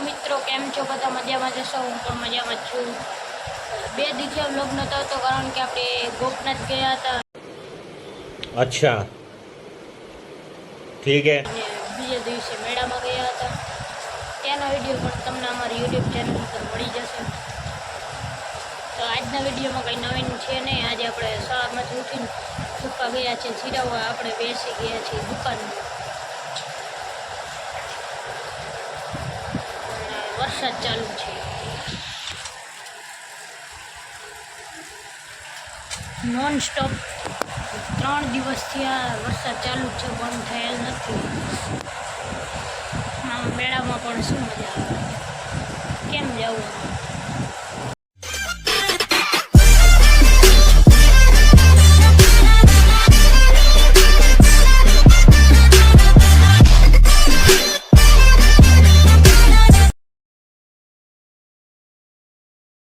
મિત્રો, કેમ છો? બધા મજામાં જશો? હું પણ મજામાં જ છું. 2 દિવસે વ્લોગ નહોતો આવતો કારણ કે આપણે ગોપનાથ ગયા હતા अच्छा ठीक है। અને બીજા દિવસે મેળામાં ગયા હતા. ત્યાંનો વિડીયો પણ તમને અમારી યુટ્યુબ ચેનલ ઉપર મળી જશે. તો આજના વિડીયોમાં કંઈ નવીન છે નહીં. આજે આપણે સવારમાંથી ઉઠીને ચૂપા ગયા છે સિરાવા. આપણે બેસી ગયા છીએ દુકાનમાં. વરસાદ ચાલુ છે. નોન સ્ટોપ 3 દિવસથી આ વરસાદ ચાલુ છે, બંધ થયેલ નથી. આમ મેળામાં પણ શું મજા આવે, કેમ જવું?